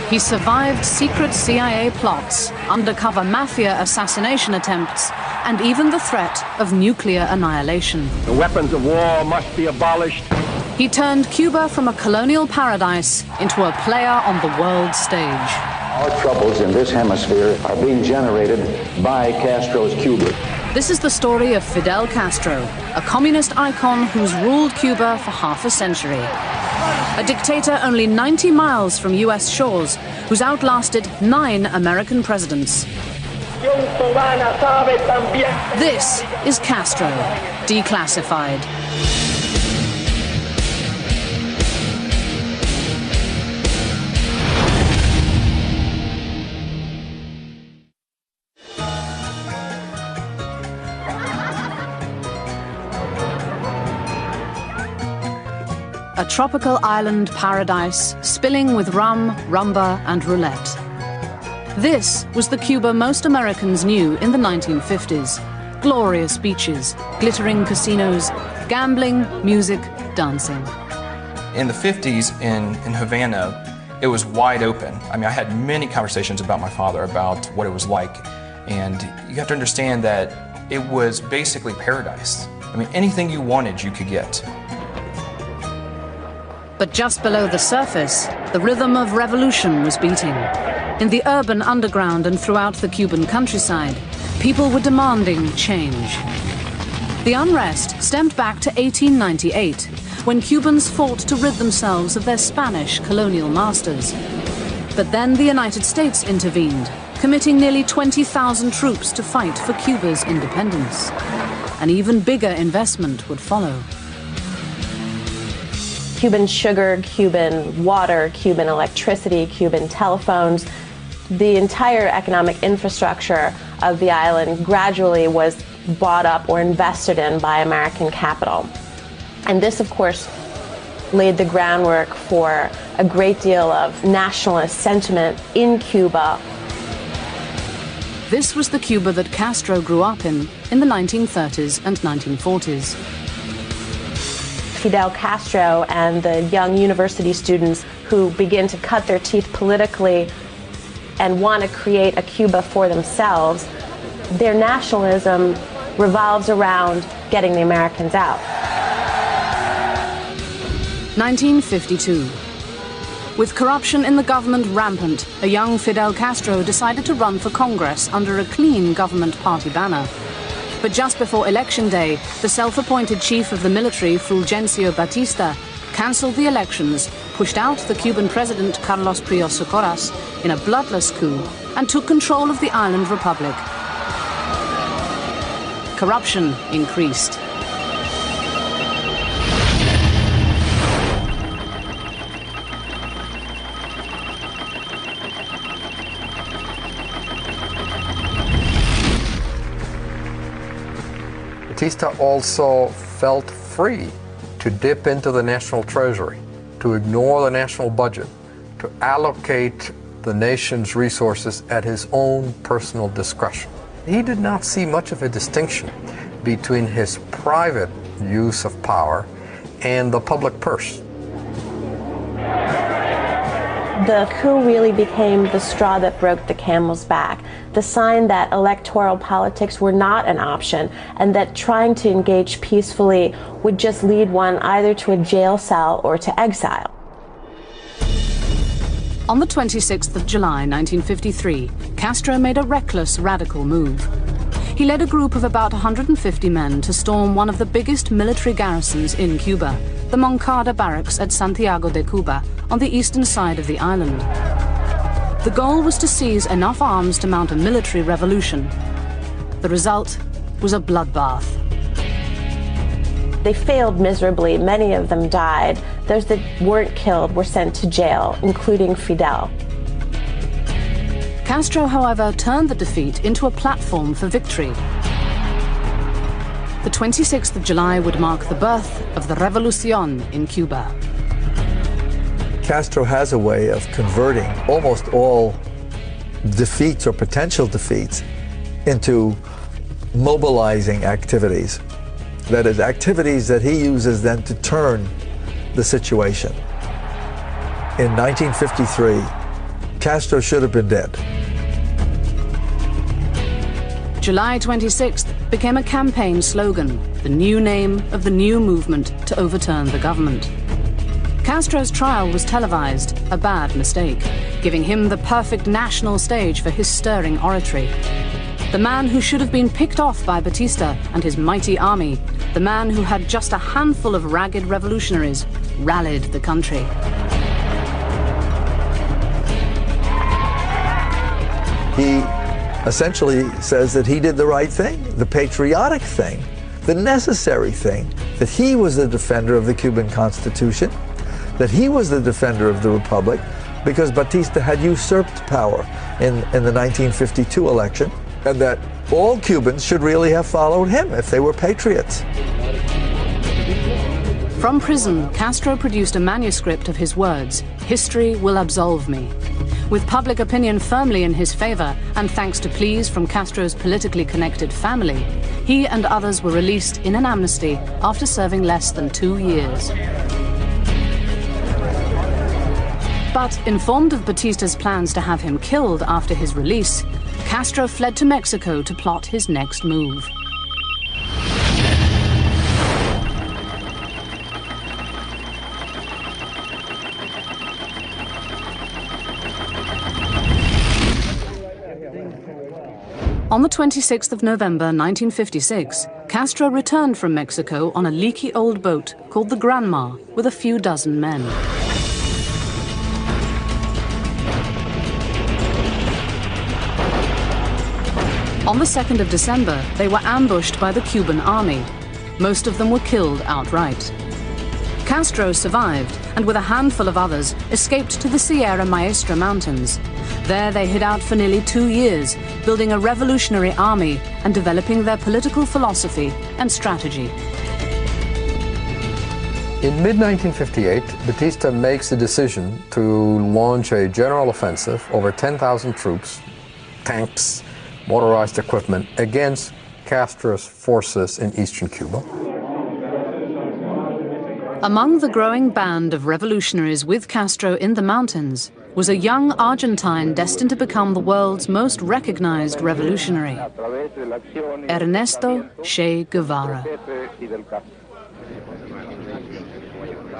He survived secret CIA plots, undercover mafia assassination attempts, and even the threat of nuclear annihilation. The weapons of war must be abolished. He turned Cuba from a colonial paradise into a player on the world stage. Our troubles in this hemisphere are being generated by Castro's Cuba. This is the story of Fidel Castro, a communist icon who's ruled Cuba for half a century. A dictator only 90 miles from US shores, who's outlasted 9 American presidents. This is Castro, Declassified. A tropical island paradise spilling with rum, rumba and roulette. This was the Cuba most Americans knew in the 1950s. Glorious beaches, glittering casinos, gambling, music, dancing. In the 50s in Havana, it was wide open. I mean, I had many conversations about my father about what it was like. And you have to understand that it was basically paradise. I mean, anything you wanted, you could get. But just below the surface, the rhythm of revolution was beating. In the urban underground and throughout the Cuban countryside, people were demanding change. The unrest stemmed back to 1898, when Cubans fought to rid themselves of their Spanish colonial masters. But then the United States intervened, committing nearly 20,000 troops to fight for Cuba's independence. An even bigger investment would follow. Cuban sugar, Cuban water, Cuban electricity, Cuban telephones. The entire economic infrastructure of the island gradually was bought up or invested in by American capital. And this, of course, laid the groundwork for a great deal of nationalist sentiment in Cuba. This was the Cuba that Castro grew up in the 1930s and 1940s. Fidel Castro and the young university students who begin to cut their teeth politically and want to create a Cuba for themselves, their nationalism revolves around getting the Americans out. 1952. With corruption in the government rampant, a young Fidel Castro decided to run for Congress under a clean government party banner. But just before Election Day, the self-appointed chief of the military, Fulgencio Batista, cancelled the elections, pushed out the Cuban president Carlos Prios Socorras in a bloodless coup, and took control of the island republic. Corruption increased. Batista also felt free to dip into the national treasury, to ignore the national budget, to allocate the nation's resources at his own personal discretion. He did not see much of a distinction between his private use of power and the public purse. The coup really became the straw that broke the camel's back, the sign that electoral politics were not an option, and that trying to engage peacefully would just lead one either to a jail cell or to exile. On the 26th of July 1953, Castro made a reckless, radical move. He led a group of about 150 men to storm one of the biggest military garrisons in Cuba, the Moncada barracks at Santiago de Cuba, on the eastern side of the island. The goal was to seize enough arms to mount a military revolution. The result was a bloodbath. They failed miserably. Many of them died. Those that weren't killed were sent to jail, including Fidel. Castro, however, turned the defeat into a platform for victory. The 26th of July would mark the birth of the Revolución in Cuba. Castro has a way of converting almost all defeats or potential defeats into mobilizing activities. That is, activities that he uses then to turn the situation. In 1953, Castro should have been dead. July 26th became a campaign slogan, the new name of the new movement to overturn the government. Castro's trial was televised, a bad mistake, giving him the perfect national stage for his stirring oratory. The man who should have been picked off by Batista and his mighty army, the man who had just a handful of ragged revolutionaries, rallied the country. He essentially says that he did the right thing, the patriotic thing, the necessary thing, that he was the defender of the Cuban Constitution, that he was the defender of the Republic, because Batista had usurped power in the 1952 election, and that all Cubans should really have followed him if they were patriots. From prison, Castro produced a manuscript of his words, "History will absolve me." With public opinion firmly in his favor, and thanks to pleas from Castro's politically connected family, he and others were released in an amnesty after serving less than 2 years. But informed of Batista's plans to have him killed after his release, Castro fled to Mexico to plot his next move. On the 26th of November 1956, Castro returned from Mexico on a leaky old boat called the Granma with a few dozen men. On the 2nd of December, they were ambushed by the Cuban army. Most of them were killed outright. Castro survived, and with a handful of others, escaped to the Sierra Maestra Mountains. There they hid out for nearly 2 years, building a revolutionary army and developing their political philosophy and strategy. In mid-1958, Batista makes a decision to launch a general offensive, over 10,000 troops, tanks, motorized equipment, against Castro's forces in eastern Cuba. Among the growing band of revolutionaries with Castro in the mountains was a young Argentine destined to become the world's most recognized revolutionary, Ernesto Che Guevara.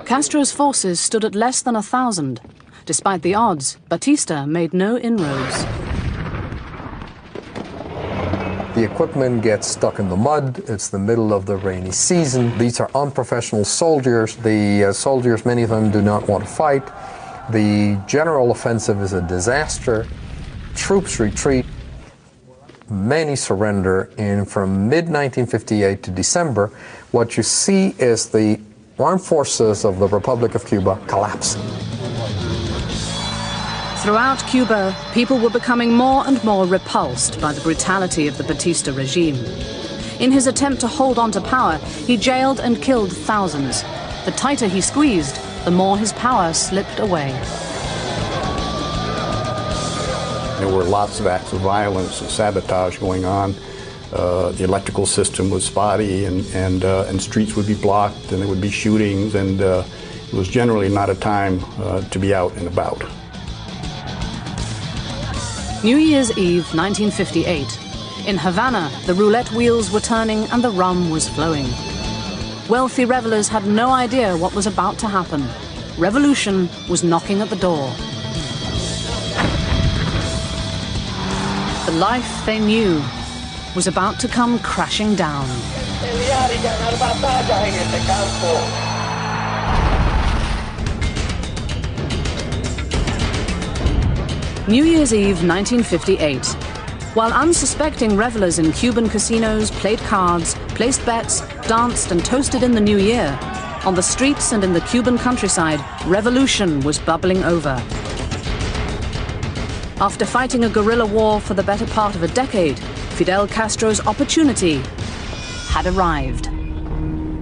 Castro's forces stood at less than 1,000. Despite the odds, Batista made no inroads. The equipment gets stuck in the mud. It's the middle of the rainy season. These are unprofessional soldiers. The soldiers, many of them, do not want to fight. The general offensive is a disaster. Troops retreat. Many surrender. And from mid-1958 to December, what you see is the armed forces of the Republic of Cuba collapsing. Throughout Cuba, people were becoming more and more repulsed by the brutality of the Batista regime. In his attempt to hold on to power, he jailed and killed thousands. The tighter he squeezed, the more his power slipped away. There were lots of acts of violence and sabotage going on. The electrical system was spotty, and streets would be blocked, and there would be shootings, and it was generally not a time to be out and about. New Year's Eve, 1958. In Havana, the roulette wheels were turning and the rum was flowing. Wealthy revelers had no idea what was about to happen. Revolution was knocking at the door. The life they knew was about to come crashing down. New Year's Eve, 1958. While unsuspecting revelers in Cuban casinos played cards, placed bets, danced and toasted in the new year, on the streets and in the Cuban countryside, revolution was bubbling over. After fighting a guerrilla war for the better part of a decade, Fidel Castro's opportunity had arrived.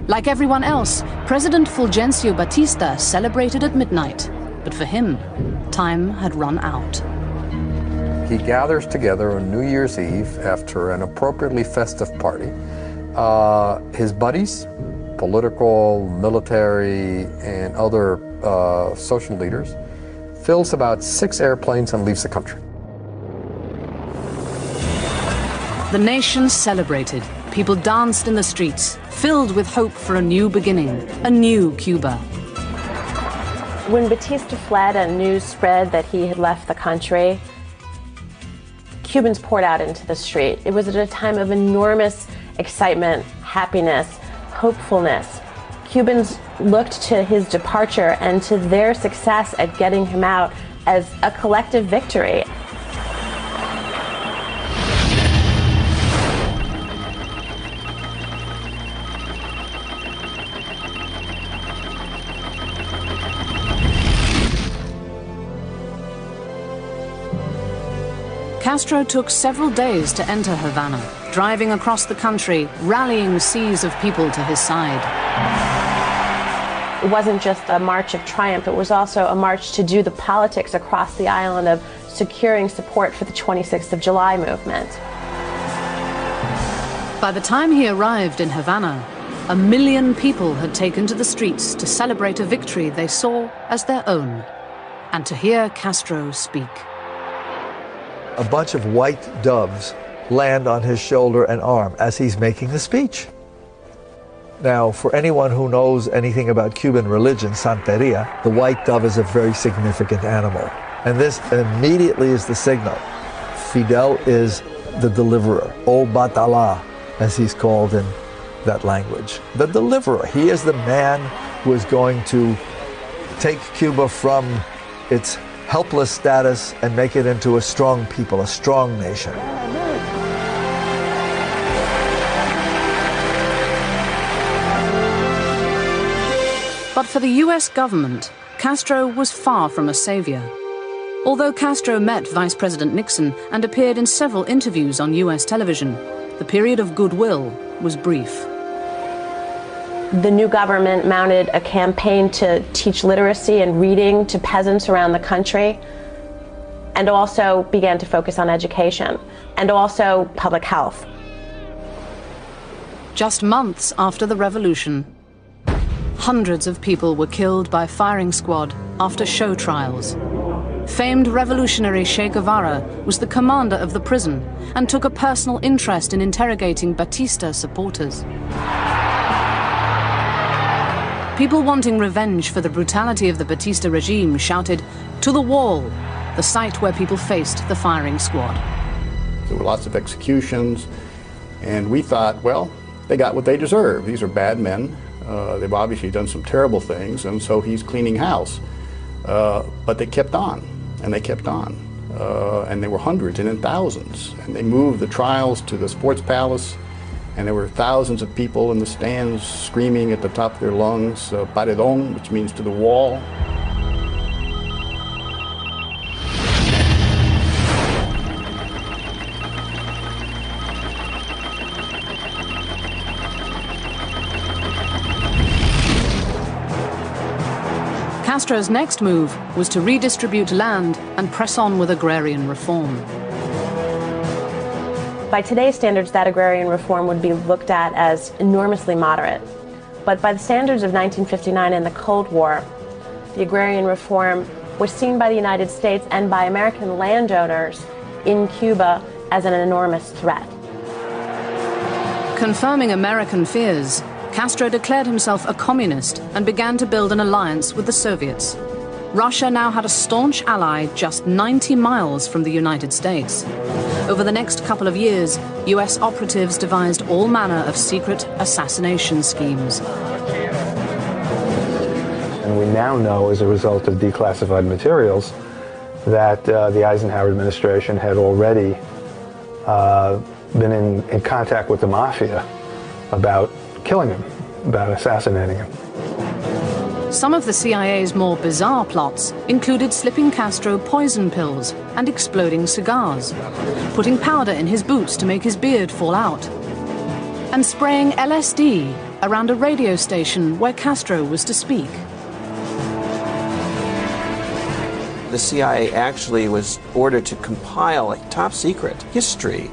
Like everyone else, President Fulgencio Batista celebrated at midnight, but for him, time had run out. He gathers together on New Year's Eve after an appropriately festive party his buddies, political, military, and other social leaders, fills about 6 airplanes and leaves the country. The nation celebrated. People danced in the streets, filled with hope for a new beginning, a new Cuba. When Batista fled and news spread that he had left the country, Cubans poured out into the street. It was at a time of enormous excitement, happiness, hopefulness. Cubans looked to his departure and to their success at getting him out as a collective victory. Castro took several days to enter Havana, driving across the country, rallying seas of people to his side. It wasn't just a march of triumph, it was also a march to do the politics across the island of securing support for the 26th of July movement. By the time he arrived in Havana, 1 million people had taken to the streets to celebrate a victory they saw as their own, and to hear Castro speak. A bunch of white doves land on his shoulder and arm as he's making the speech. Now, for anyone who knows anything about Cuban religion, Santeria, the white dove is a very significant animal. And this immediately is the signal. Fidel is the deliverer, O Batala, as he's called in that language. The deliverer. He is the man who is going to take Cuba from its helpless status and make it into a strong people, a strong nation. But for the US government, Castro was far from a savior. Although Castro met Vice President Nixon and appeared in several interviews on US television, the period of goodwill was brief. The new government mounted a campaign to teach literacy and reading to peasants around the country, and also began to focus on education, and also public health. Just months after the revolution, hundreds of people were killed by firing squad after show trials. Famed revolutionary Che Guevara was the commander of the prison and took a personal interest in interrogating Batista supporters. People wanting revenge for the brutality of the Batista regime shouted, "To the wall," the site where people faced the firing squad. There were lots of executions, and we thought, well, they got what they deserve. These are bad men. They've obviously done some terrible things, and so he's cleaning house. But they kept on, and they kept on. And there were hundreds and then thousands. And they moved the trials to the sports palace, and there were thousands of people in the stands screaming at the top of their lungs, paredón, which means to the wall. Castro's next move was to redistribute land and press on with agrarian reform. By today's standards, that agrarian reform would be looked at as enormously moderate. But by the standards of 1959 and the Cold War, the agrarian reform was seen by the United States and by American landowners in Cuba as an enormous threat. Confirming American fears, Castro declared himself a communist and began to build an alliance with the Soviets. Russia now had a staunch ally just 90 miles from the United States. Over the next couple of years, US operatives devised all manner of secret assassination schemes. And we now know, as a result of declassified materials, that the Eisenhower administration had already been in contact with the mafia about killing him, about assassinating him. Some of the CIA's more bizarre plots included slipping Castro poison pills and exploding cigars, putting powder in his boots to make his beard fall out, and spraying LSD around a radio station where Castro was to speak. The CIA actually was ordered to compile a top-secret history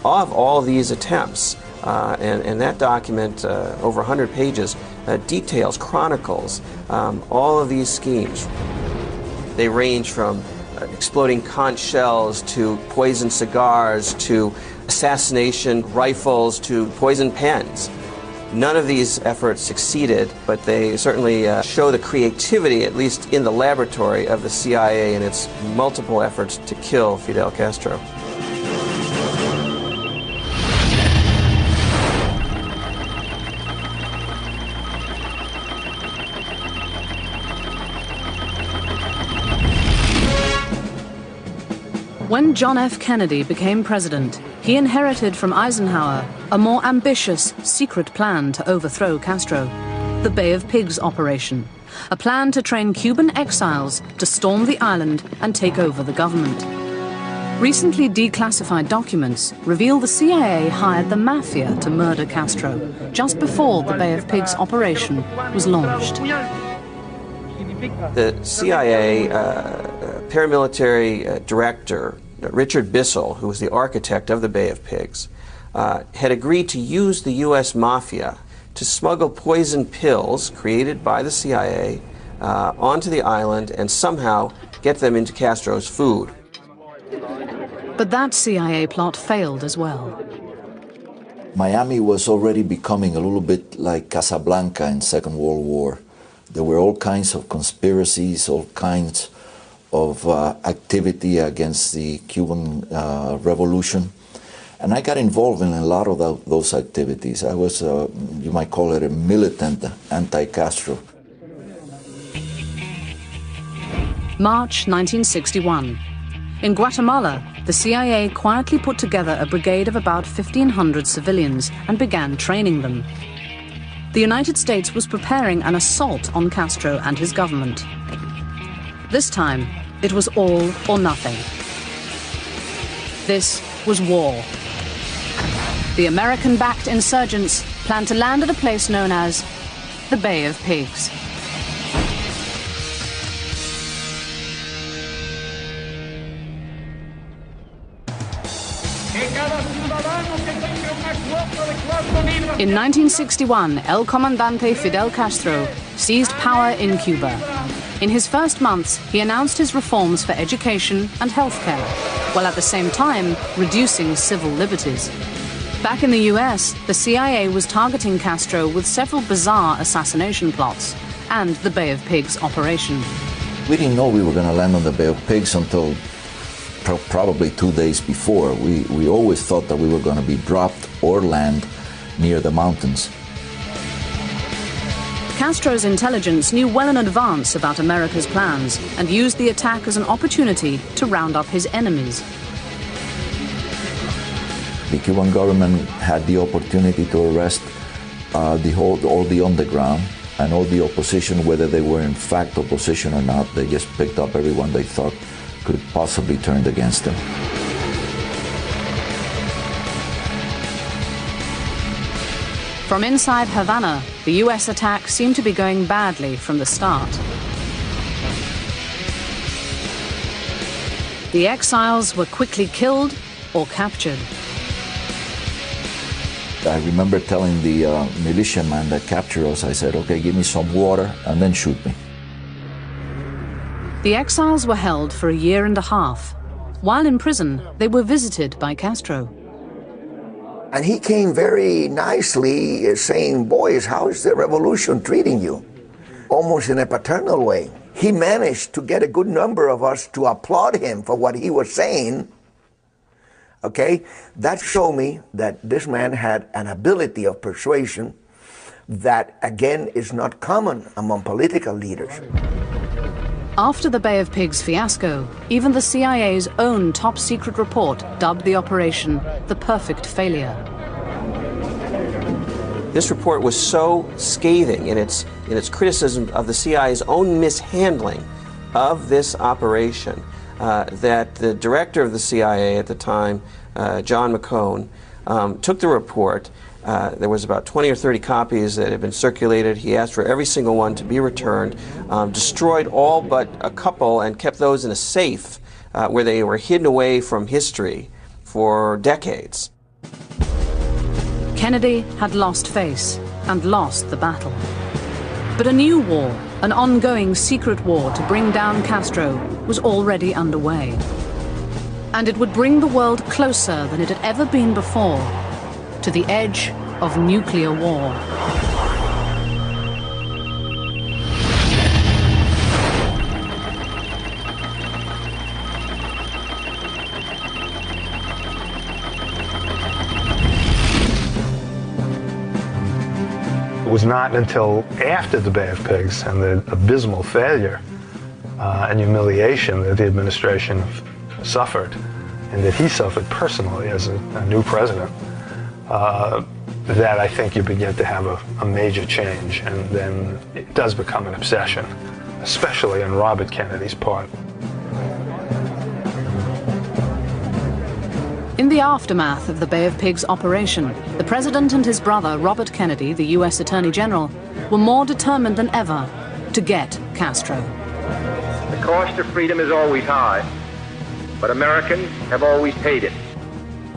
of all these attempts And that document, over 100 pages, details, chronicles all of these schemes. They range from exploding conch shells to poison cigars to assassination rifles to poison pens. None of these efforts succeeded, but they certainly show the creativity, at least in the laboratory, of the CIA in its multiple efforts to kill Fidel Castro. When John F. Kennedy became president, he inherited from Eisenhower a more ambitious, secret plan to overthrow Castro, the Bay of Pigs operation, a plan to train Cuban exiles to storm the island and take over the government. Recently declassified documents reveal the CIA hired the mafia to murder Castro just before the Bay of Pigs operation was launched. The CIA paramilitary director, Richard Bissell, who was the architect of the Bay of Pigs, had agreed to use the U.S. mafia to smuggle poison pills created by the CIA onto the island and somehow get them into Castro's food. But that CIA plot failed as well. Miami was already becoming a little bit like Casablanca in Second World War. There were all kinds of conspiracies, all kinds of activity against the Cuban Revolution. And I got involved in a lot of those activities. I was, you might call it a militant anti-Castro. March 1961. In Guatemala, the CIA quietly put together a brigade of about 1,500 civilians and began training them. The United States was preparing an assault on Castro and his government. This time, it was all or nothing. This was war. The American-backed insurgents planned to land at a place known as the Bay of Pigs. In 1961, El Comandante Fidel Castro seized power in Cuba. In his first months, he announced his reforms for education and healthcare, while at the same time reducing civil liberties. Back in the US, the CIA was targeting Castro with several bizarre assassination plots and the Bay of Pigs operation. We didn't know we were going to land on the Bay of Pigs until probably 2 days before. We always thought that we were going to be dropped or land near the mountains. Castro's intelligence knew well in advance about America's plans and used the attack as an opportunity to round up his enemies. The Cuban government had the opportunity to arrest all the underground and all the opposition, whether they were in fact opposition or not. They just picked up everyone they thought could possibly turn against them. From inside Havana, the US attack seemed to be going badly from the start. The exiles were quickly killed or captured. I remember telling the militiaman that captured us, I said, okay, give me some water and then shoot me. The exiles were held for a year and a half. While in prison, they were visited by Castro. And he came very nicely saying, boys, how is the revolution treating you? Almost in a paternal way. He managed to get a good number of us to applaud him for what he was saying. Okay, that showed me that this man had an ability of persuasion that, again, is not common among political leaders. After the Bay of Pigs fiasco, even the CIA's own top-secret report dubbed the operation the perfect failure. This report was so scathing in its criticism of the CIA's own mishandling of this operation that the director of the CIA at the time, John McCone, took the report. There was about 20 or 30 copies that had been circulated. He asked for every single one to be returned, destroyed all but a couple, and kept those in a safe where they were hidden away from history for decades. Kennedy had lost face and lost the battle. But a new war, an ongoing secret war to bring down Castro, was already underway. And it would bring the world closer than it had ever been before, to the edge of nuclear war. It was not until after the Bay of Pigs and the abysmal failure and humiliation that the administration suffered, and that he suffered personally as a new president, that I think you begin to have a major change, and then it does become an obsession, especially on Robert Kennedy's part. In the aftermath of the Bay of Pigs operation, the president and his brother, Robert Kennedy, the U.S. Attorney General, were more determined than ever to get Castro. The cost of freedom is always high, but Americans have always paid it.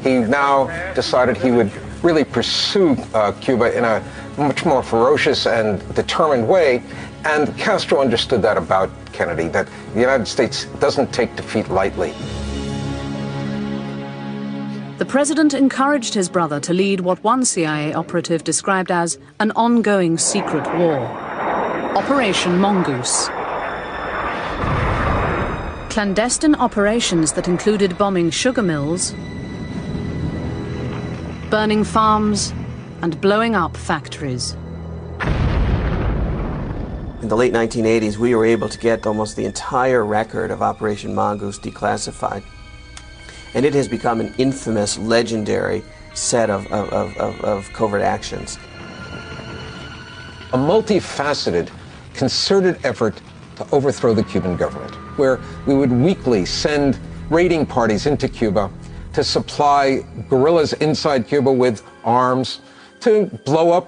He now decided he would really pursue Cuba in a much more ferocious and determined way, and Castro understood that about Kennedy, that the United States doesn't take defeat lightly. The president encouraged his brother to lead what one CIA operative described as an ongoing secret war, Operation Mongoose. Clandestine operations that included bombing sugar mills, burning farms, and blowing up factories. In the late 1980s, we were able to get almost the entire record of Operation Mongoose declassified. And it has become an infamous, legendary set of covert actions. A multifaceted, concerted effort to overthrow the Cuban government, where we would weekly send raiding parties into Cuba to supply guerrillas inside Cuba with arms, to blow up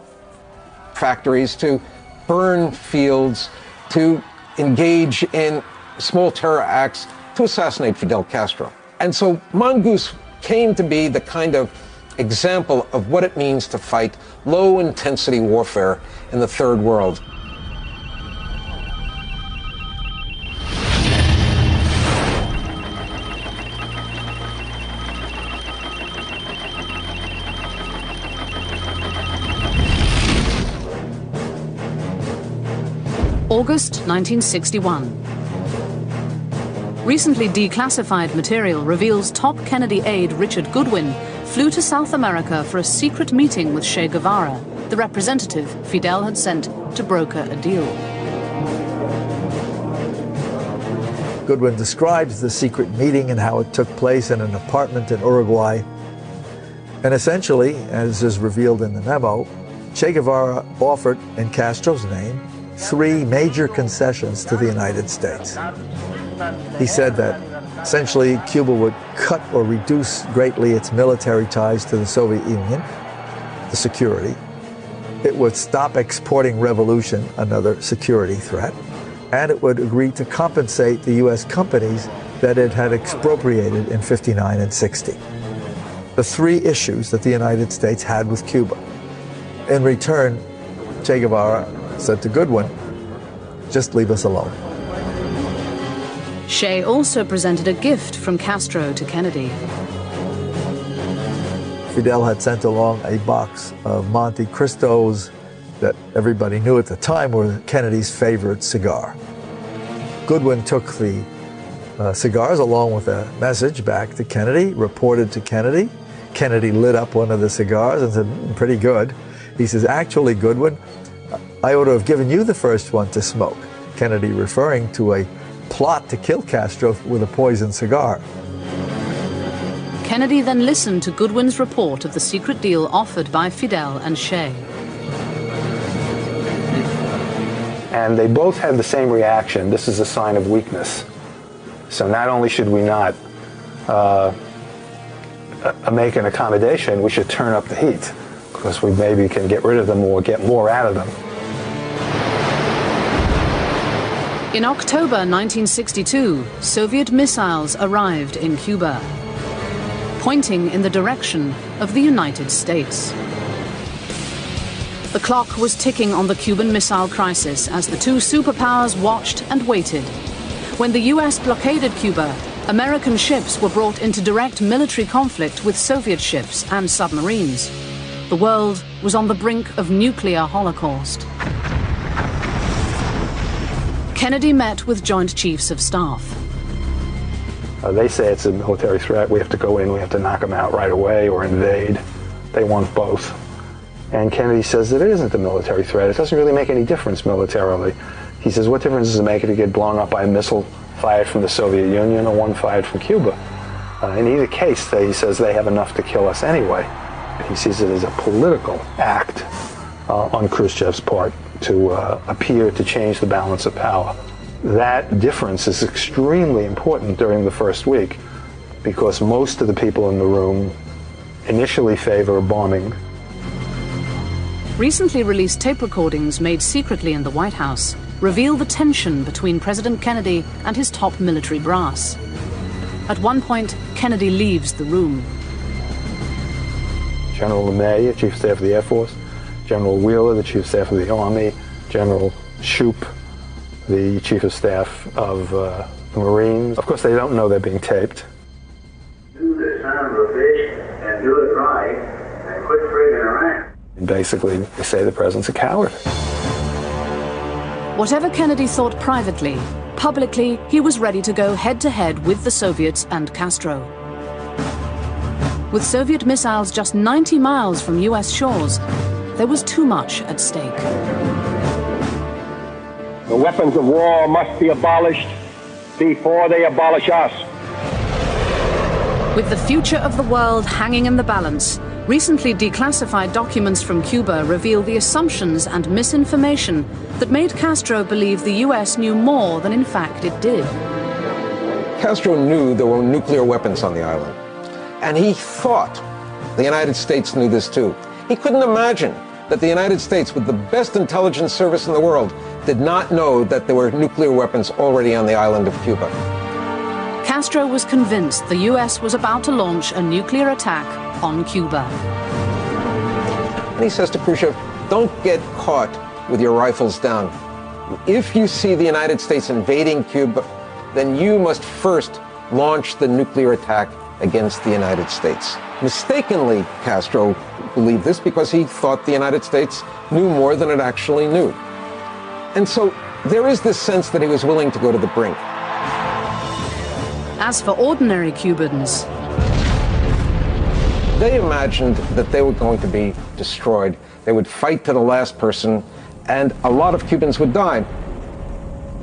factories, to burn fields, to engage in small terror acts, to assassinate Fidel Castro. And so Mongoose came to be the kind of example of what it means to fight low-intensity warfare in the Third World. August 1961. Recently declassified material reveals top Kennedy aide Richard Goodwin flew to South America for a secret meeting with Che Guevara, the representative Fidel had sent to broker a deal. Goodwin describes the secret meeting and how it took place in an apartment in Uruguay. And essentially, as is revealed in the memo, Che Guevara offered, in Castro's name, 3 major concessions to the United States. He said that essentially Cuba would cut or reduce greatly its military ties to the Soviet Union, the security. It would stop exporting revolution, another security threat, and it would agree to compensate the U.S. companies that it had expropriated in '59 and '60. The 3 issues that the United States had with Cuba. In return, Che Guevara said to Goodwin, just leave us alone. Che also presented a gift from Castro to Kennedy. Fidel had sent along a box of Monte Cristos that everybody knew at the time were Kennedy's favorite cigar. Goodwin took the cigars along with a message back to Kennedy, reported to Kennedy. Kennedy lit up one of the cigars and said, pretty good. He says, actually, Goodwin, I ought to have given you the first one to smoke. Kennedy referring to a plot to kill Castro with a poisoned cigar. Kennedy then listened to Goodwin's report of the secret deal offered by Fidel and Che. And they both had the same reaction. This is a sign of weakness. So not only should we not make an accommodation, we should turn up the heat, because we maybe can get rid of them or get more out of them. In October 1962, Soviet missiles arrived in Cuba, pointing in the direction of the United States. The clock was ticking on the Cuban Missile Crisis as the two superpowers watched and waited. When the US blockaded Cuba, American ships were brought into direct military conflict with Soviet ships and submarines. The world was on the brink of nuclear holocaust. Kennedy met with Joint Chiefs of Staff. They say it's a military threat. We have to go in, we have to knock them out right away or invade. They want both. And Kennedy says that it isn't a military threat. It doesn't really make any difference militarily. He says, what difference does it make if you get blown up by a missile fired from the Soviet Union or one fired from Cuba? In either case, he says they have enough to kill us anyway. He sees it as a political act on Khrushchev's part to appear to change the balance of power. That difference is extremely important during the first week because most of the people in the room initially favor bombing. Recently released tape recordings made secretly in the White House reveal the tension between President Kennedy and his top military brass. At one point, Kennedy leaves the room. General LeMay, Chief of Staff of the Air Force, General Wheeler, the Chief of Staff of the Army, General Shoup, the Chief of Staff of the Marines. Of course, they don't know they're being taped. Do the son of a bitch and do it right and quit frigging around. And basically, they say the president's a coward. Whatever Kennedy thought privately, publicly, he was ready to go head-to-head with the Soviets and Castro. With Soviet missiles just 90 miles from US shores, there was too much at stake. The weapons of war must be abolished before they abolish us. With the future of the world hanging in the balance, recently declassified documents from Cuba reveal the assumptions and misinformation that made Castro believe the US knew more than in fact it did. Castro knew there were nuclear weapons on the island, and he thought the United States knew this too. He couldn't imagine that the United States, with the best intelligence service in the world, did not know that there were nuclear weapons already on the island of Cuba. Castro was convinced the US was about to launch a nuclear attack on Cuba. And he says to Khrushchev, don't get caught with your rifles down. If you see the United States invading Cuba, then you must first launch the nuclear attack against the United States. Mistakenly, Castro believed this because he thought the United States knew more than it actually knew. And so there is this sense that he was willing to go to the brink. As for ordinary Cubans, they imagined that they were going to be destroyed. They would fight to the last person, and a lot of Cubans would die.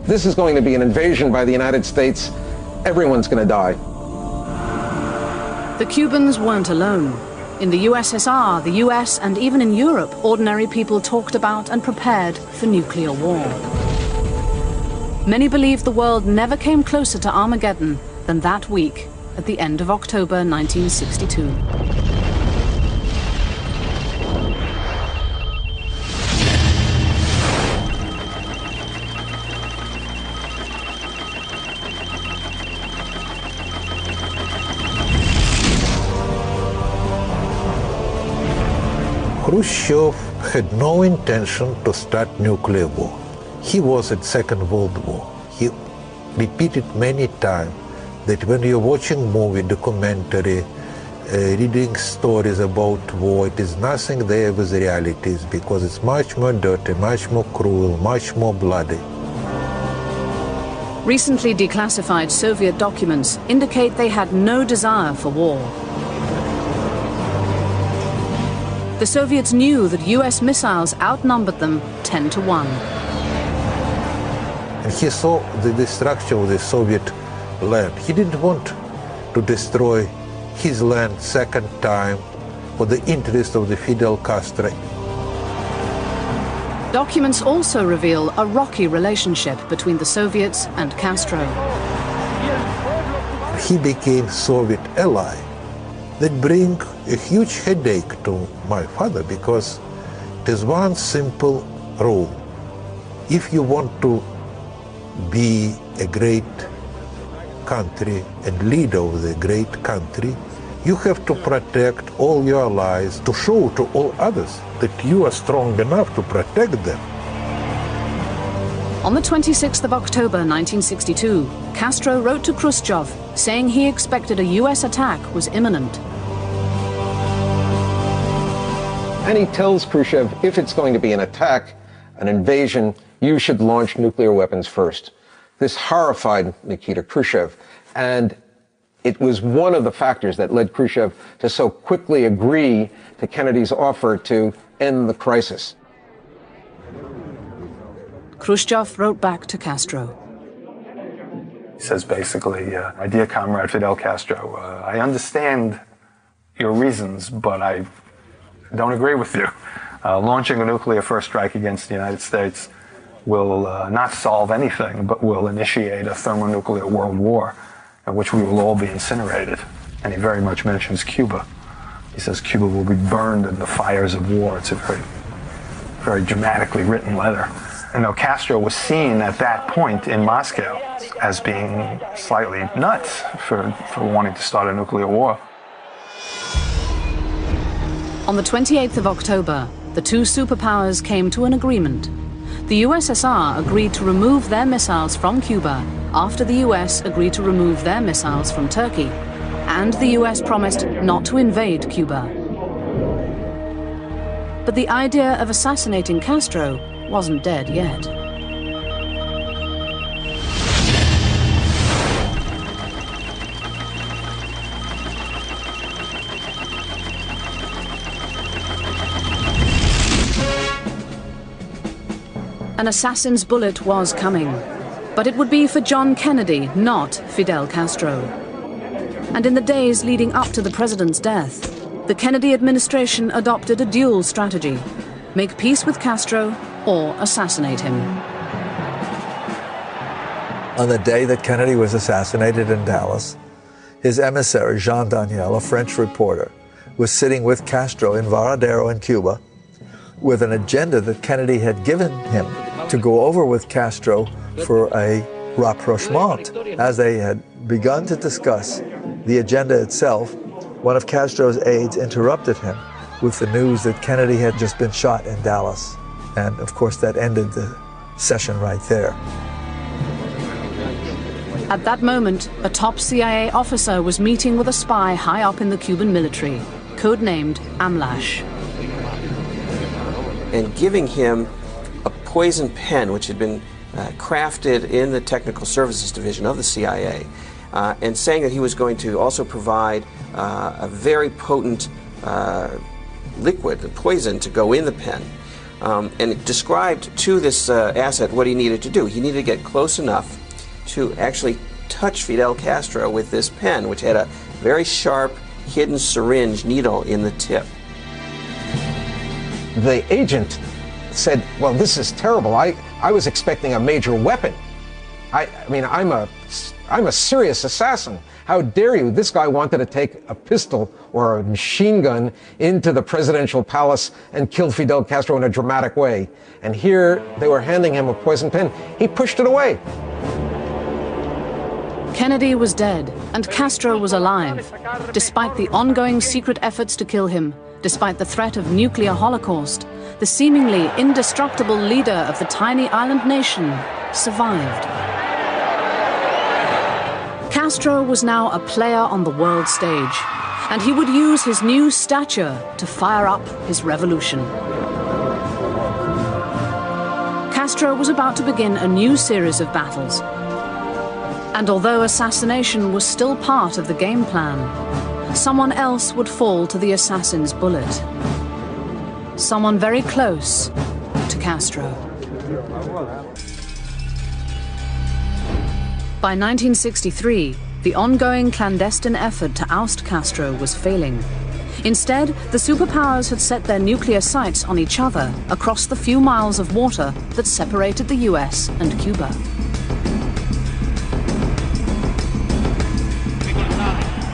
This is going to be an invasion by the United States. Everyone's going to die. The Cubans weren't alone. In the USSR, the US, and even in Europe, ordinary people talked about and prepared for nuclear war. Many believe the world never came closer to Armageddon than that week at the end of October 1962. Khrushchev had no intention to start nuclear war. He was at Second World War. He repeated many times that when you're watching movie, documentary, reading stories about war, it is nothing there with realities because it's much more dirty, much more cruel, much more bloody. Recently declassified Soviet documents indicate they had no desire for war. The Soviets knew that US missiles outnumbered them 10-1. And he saw the destruction of the Soviet land. He didn't want to destroy his land second time for the interest of the Fidel Castro. Documents also reveal a rocky relationship between the Soviets and Castro. He became Soviet ally. That bring a huge headache to my father because there's one simple rule. If you want to be a great country and leader of the great country, You have to protect all your allies, to show to all others that you are strong enough to protect them. On the 26th of October 1962, Castro wrote to Khrushchev saying he expected a US attack was imminent. And he tells Khrushchev, if it's going to be an attack, an invasion, you should launch nuclear weapons first. This horrified Nikita Khrushchev, and it was one of the factors that led Khrushchev to so quickly agree to Kennedy's offer to end the crisis. Khrushchev wrote back to Castro. He says basically, my dear comrade Fidel Castro, I understand your reasons, but I don't agree with you. Launching a nuclear first strike against the United States will not solve anything, but will initiate a thermonuclear world war in which we will all be incinerated. And he very much mentions Cuba. He says Cuba will be burned in the fires of war. It's a very, very dramatically written letter. And though Castro was seen at that point in Moscow as being slightly nuts for wanting to start a nuclear war. On the 28th of October, the two superpowers came to an agreement. The USSR agreed to remove their missiles from Cuba after the US agreed to remove their missiles from Turkey, and the US promised not to invade Cuba. But the idea of assassinating Castro wasn't dead yet. An assassin's bullet was coming, but it would be for John Kennedy, not Fidel Castro. And in the days leading up to the president's death, the Kennedy administration adopted a dual strategy: make peace with Castro or assassinate him. On the day that Kennedy was assassinated in Dallas, his emissary, Jean Daniel, a French reporter, was sitting with Castro in Varadero in Cuba with an agenda that Kennedy had given him to go over with Castro for a rapprochement. As they had begun to discuss the agenda itself, one of Castro's aides interrupted him with the news that Kennedy had just been shot in Dallas. And of course that ended the session right there. At that moment, a top CIA officer was meeting with a spy high up in the Cuban military, codenamed Amlash. And giving him a poison pen, which had been crafted in the Technical Services Division of the CIA, and saying that he was going to also provide a very potent liquid, a poison, to go in the pen. And it described to this asset what he needed to do. He needed to get close enough to actually touch Fidel Castro with this pen, which had a very sharp, hidden syringe needle in the tip. The agent said, well, this is terrible. I was expecting a major weapon. I mean, I'm a serious assassin. How dare you? This guy wanted to take a pistol or a machine gun into the presidential palace and kill Fidel Castro in a dramatic way. And here they were handing him a poison pen. He pushed it away. Kennedy was dead, and Castro was alive. Despite the ongoing secret efforts to kill him, despite the threat of nuclear holocaust, the seemingly indestructible leader of the tiny island nation survived. Castro was now a player on the world stage, and he would use his new stature to fire up his revolution. Castro was about to begin a new series of battles. And although assassination was still part of the game plan, someone else would fall to the assassin's bullet. Someone very close to Castro. By 1963, the ongoing clandestine effort to oust Castro was failing. Instead, the superpowers had set their nuclear sights on each other across the few miles of water that separated the US and Cuba.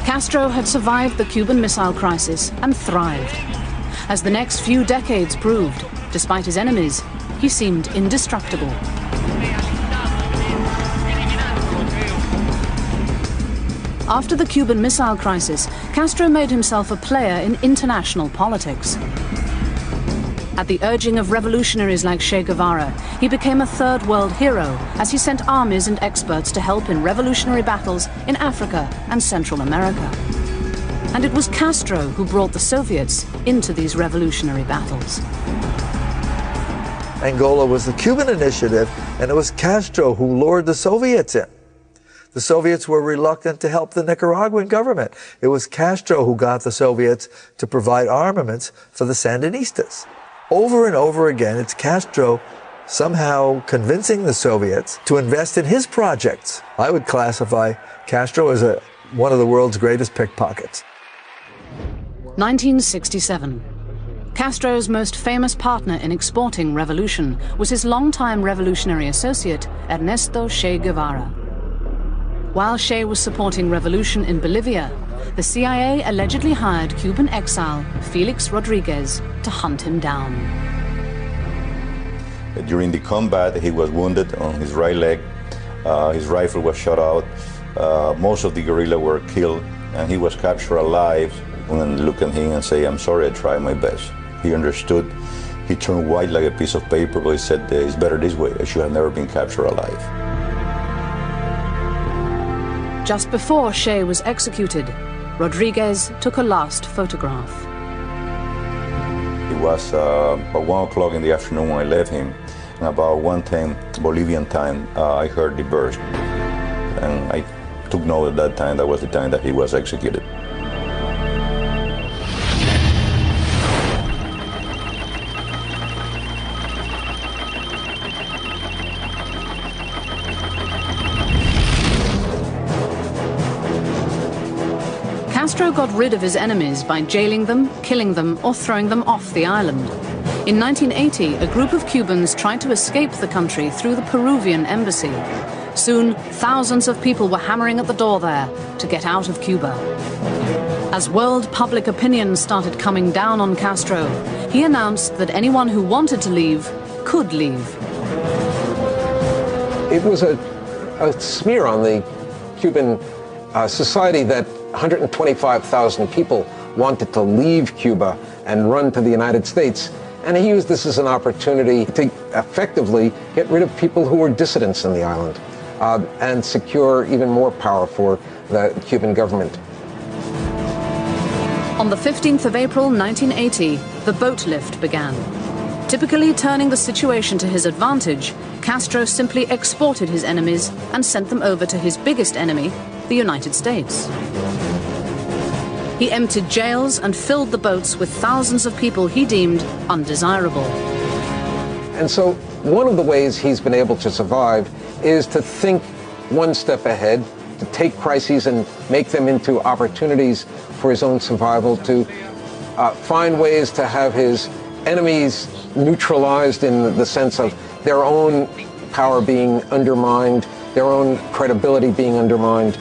Castro had survived the Cuban Missile Crisis and thrived. As the next few decades proved, despite his enemies, he seemed indestructible. After the Cuban Missile Crisis, Castro made himself a player in international politics. At the urging of revolutionaries like Che Guevara, he became a third world hero as he sent armies and experts to help in revolutionary battles in Africa and Central America. And it was Castro who brought the Soviets into these revolutionary battles. Angola was the Cuban initiative, and it was Castro who lured the Soviets in. The Soviets were reluctant to help the Nicaraguan government. It was Castro who got the Soviets to provide armaments for the Sandinistas. Over and over again, it's Castro somehow convincing the Soviets to invest in his projects. I would classify Castro as one of the world's greatest pickpockets. 1967. Castro's most famous partner in exporting revolution was his longtime revolutionary associate, Ernesto Che Guevara. While Che was supporting revolution in Bolivia, the CIA allegedly hired Cuban exile Felix Rodriguez to hunt him down. During the combat, he was wounded on his right leg. His rifle was shot out. Most of the guerrilla were killed, and he was captured alive. And look at him and say, "I'm sorry, I tried my best." He understood. He turned white like a piece of paper, but he said, "It's better this way. I should have never been captured alive." Just before Che was executed, Rodriguez took a last photograph. It was about 1 o'clock in the afternoon when I left him, and about 1:10 Bolivian time, I heard the burst. And I took note at that time, that was the time that he was executed. Castro got rid of his enemies by jailing them, killing them, or throwing them off the island. In 1980, a group of Cubans tried to escape the country through the Peruvian embassy. Soon, thousands of people were hammering at the door there to get out of Cuba. As world public opinion started coming down on Castro, he announced that anyone who wanted to leave could leave. It was a smear on the Cuban society that 125,000 people wanted to leave Cuba and run to the United States. And he used this as an opportunity to effectively get rid of people who were dissidents in the island and secure even more power for the Cuban government. On the 15th of April 1980, the boat lift began. Typically turning the situation to his advantage, Castro simply exported his enemies and sent them over to his biggest enemy, the United States. He emptied jails and filled the boats with thousands of people he deemed undesirable. And so one of the ways he's been able to survive is to think one step ahead, to take crises and make them into opportunities for his own survival, to find ways to have his enemies neutralized in the sense of their own power being undermined, their own credibility being undermined.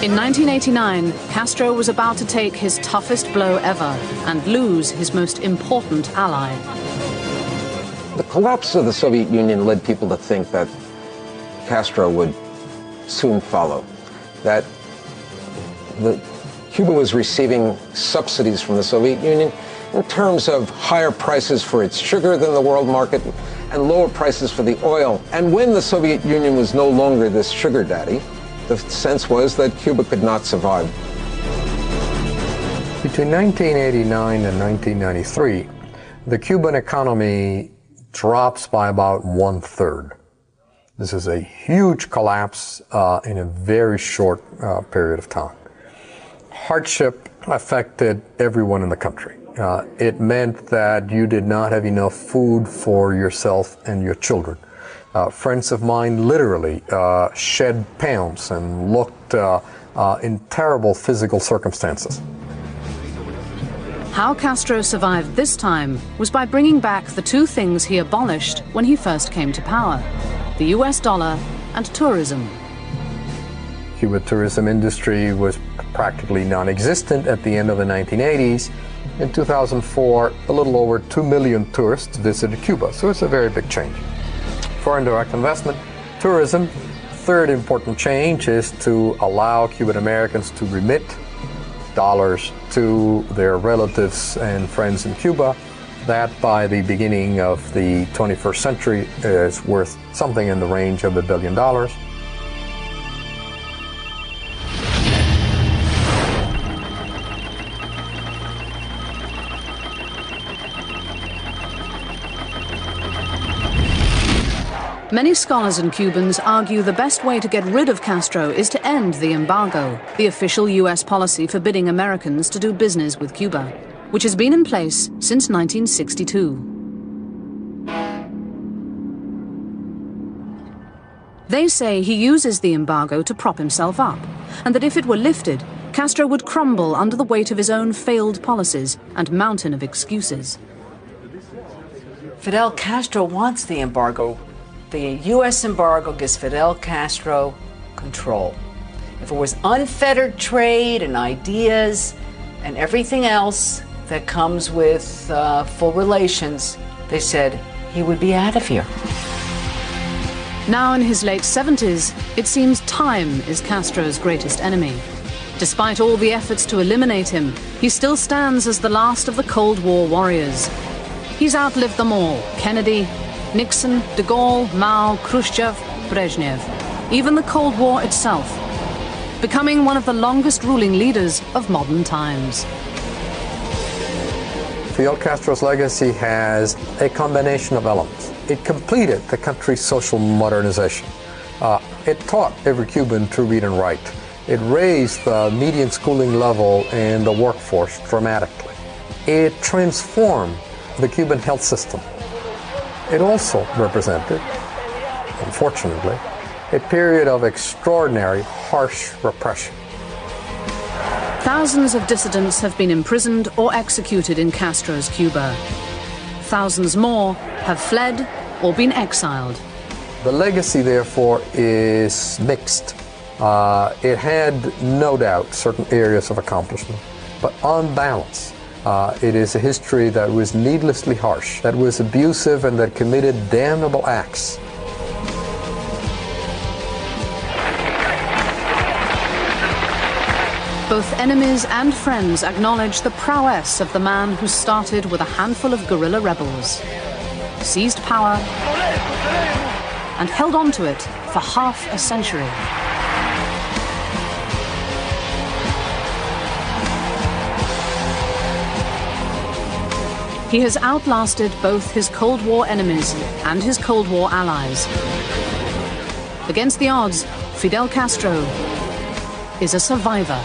In 1989, Castro was about to take his toughest blow ever and lose his most important ally. The collapse of the Soviet Union led people to think that Castro would soon follow, that Cuba was receiving subsidies from the Soviet Union in terms of higher prices for its sugar than the world market and lower prices for the oil. And when the Soviet Union was no longer this sugar daddy, the sense was that Cuba could not survive. Between 1989 and 1993, the Cuban economy drops by about 1/3. This is a huge collapse in a very short period of time. Hardship affected everyone in the country. It meant that you did not have enough food for yourself and your children. Friends of mine literally shed pounds and looked in terrible physical circumstances. How Castro survived this time was by bringing back the two things he abolished when he first came to power: the US dollar and tourism. Cuban tourism industry was practically non-existent at the end of the 1980s. In 2004, a little over 2 million tourists visited Cuba, so it's a very big change. Foreign direct investment, tourism, third important change is to allow Cuban Americans to remit dollars to their relatives and friends in Cuba. That by the beginning of the 21st century is worth something in the range of $1 billion. Many scholars and Cubans argue the best way to get rid of Castro is to end the embargo, the official U.S. policy forbidding Americans to do business with Cuba, which has been in place since 1962. They say he uses the embargo to prop himself up, and that if it were lifted, Castro would crumble under the weight of his own failed policies and mountain of excuses. Fidel Castro wants the embargo. The U.S. embargo gives Fidel Castro control. If it was unfettered trade and ideas and everything else that comes with full relations, they said he would be out of here. Now in his late 70s, it seems time is Castro's greatest enemy. Despite all the efforts to eliminate him, he still stands as the last of the Cold War warriors. He's outlived them all: Kennedy, Nixon, de Gaulle, Mao, Khrushchev, Brezhnev, even the Cold War itself, becoming one of the longest ruling leaders of modern times. Fidel Castro's legacy has a combination of elements. It completed the country's social modernization. It taught every Cuban to read and write. It raised the median schooling level in the workforce dramatically. It transformed the Cuban health system. It also represented, unfortunately, a period of extraordinary, harsh repression. Thousands of dissidents have been imprisoned or executed in Castro's Cuba. Thousands more have fled or been exiled. The legacy, therefore, is mixed. It had, no doubt, certain areas of accomplishment, but on balance, it is a history that was needlessly harsh, that was abusive, and that committed damnable acts. Both enemies and friends acknowledge the prowess of the man who started with a handful of guerrilla rebels, seized power, and held on to it for half a century. He has outlasted both his Cold War enemies and his Cold War allies. Against the odds, Fidel Castro is a survivor.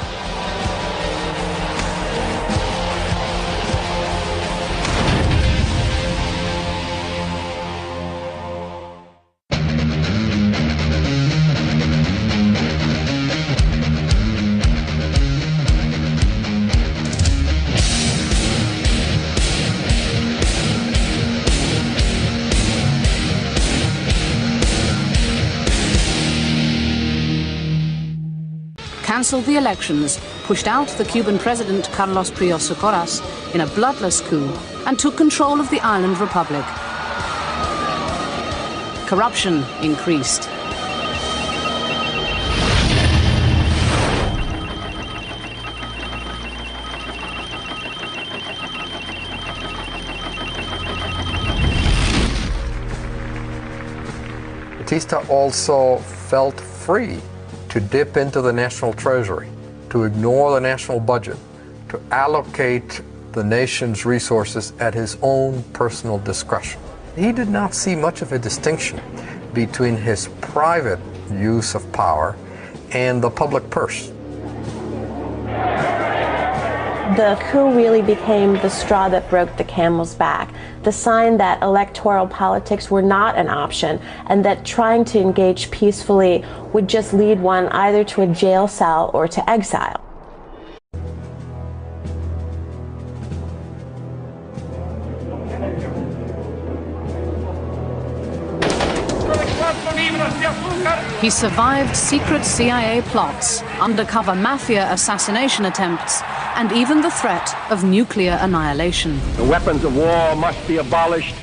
Cancelled the elections, pushed out the Cuban president Carlos Prios Socorras in a bloodless coup, and took control of the island republic. Corruption increased. Batista also felt free to dip into the national treasury, to ignore the national budget, to allocate the nation's resources at his own personal discretion. He did not see much of a distinction between his private use of power and the public purse. The coup really became the straw that broke the camel's back, the sign that electoral politics were not an option, and that trying to engage peacefully would just lead one either to a jail cell or to exile. He survived secret CIA plots, undercover mafia assassination attempts, and even the threat of nuclear annihilation. The weapons of war must be abolished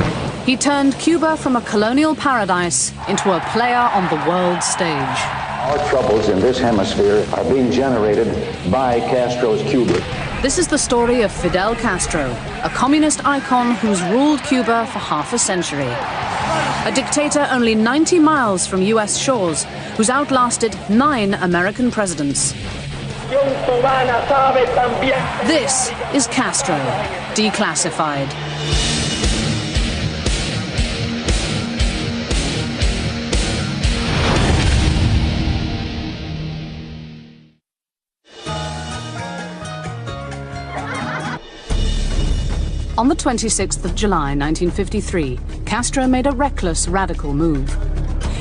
He turned Cuba from a colonial paradise into a player on the world stage. Our troubles in this hemisphere are being generated by Castro's Cuba. This is the story of Fidel Castro, a communist icon who's ruled Cuba for half a century. A dictator only 90 miles from US shores, who's outlasted 9 American presidents. This is Castro, Declassified. On the 26th of July 1953, Castro made a reckless, radical move.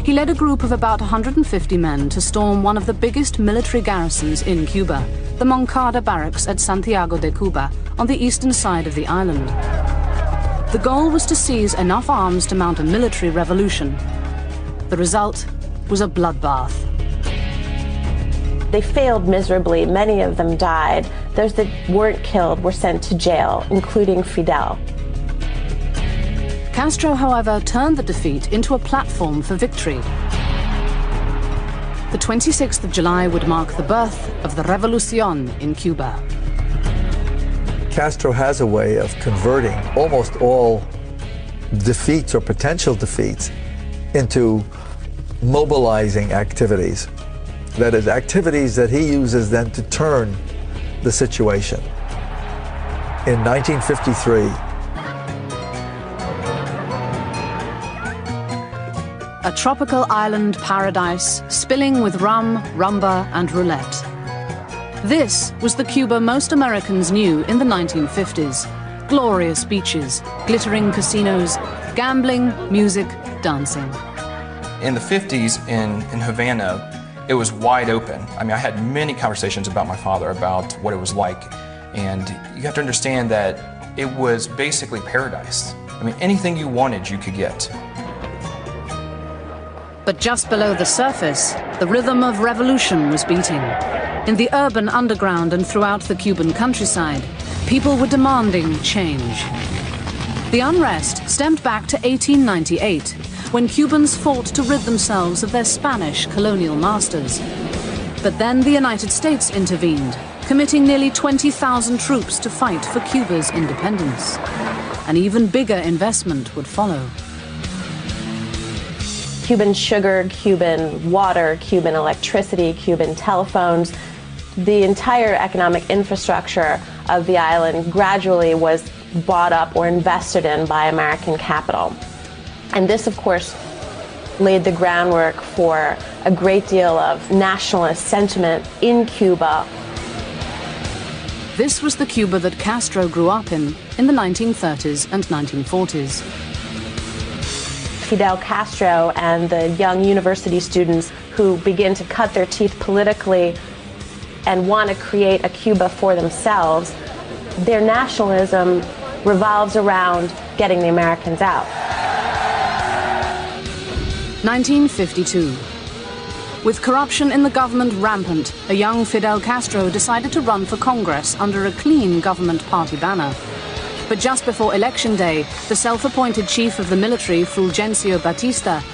He led a group of about 150 men to storm one of the biggest military garrisons in Cuba, the Moncada barracks at Santiago de Cuba, on the eastern side of the island. The goal was to seize enough arms to mount a military revolution. The result was a bloodbath. They failed miserably. Many of them died. Those that weren't killed were sent to jail, including Fidel. Castro, however, turned the defeat into a platform for victory. The 26th of July would mark the birth of the Revolución in Cuba. Castro has a way of converting almost all defeats or potential defeats into mobilizing activities. That is, activities that he uses then to turn the situation. In 1953, a tropical island paradise spilling with rum, rumba, and roulette. This was the Cuba most Americans knew in the 1950s. Glorious beaches, glittering casinos, gambling, music, dancing. In the 50s in Havana, it was wide open. I mean, I had many conversations about my father, about what it was like. And you have to understand that it was basically paradise. I mean, anything you wanted, you could get. But just below the surface, the rhythm of revolution was beating. In the urban underground and throughout the Cuban countryside, people were demanding change. The unrest stemmed back to 1898, when Cubans fought to rid themselves of their Spanish colonial masters. But then the United States intervened, committing nearly 20,000 troops to fight for Cuba's independence. An even bigger investment would follow. Cuban sugar, Cuban water, Cuban electricity, Cuban telephones. The entire economic infrastructure of the island gradually was bought up or invested in by American capital. And this, of course, laid the groundwork for a great deal of nationalist sentiment in Cuba. This was the Cuba that Castro grew up in the 1930s and 1940s. Fidel Castro and the young university students who begin to cut their teeth politically and want to create a Cuba for themselves, their nationalism revolves around getting the Americans out. 1952. With corruption in the government rampant, a young Fidel Castro decided to run for Congress under a clean government party banner. But just before Election Day, the self-appointed chief of the military, Fulgencio Batista,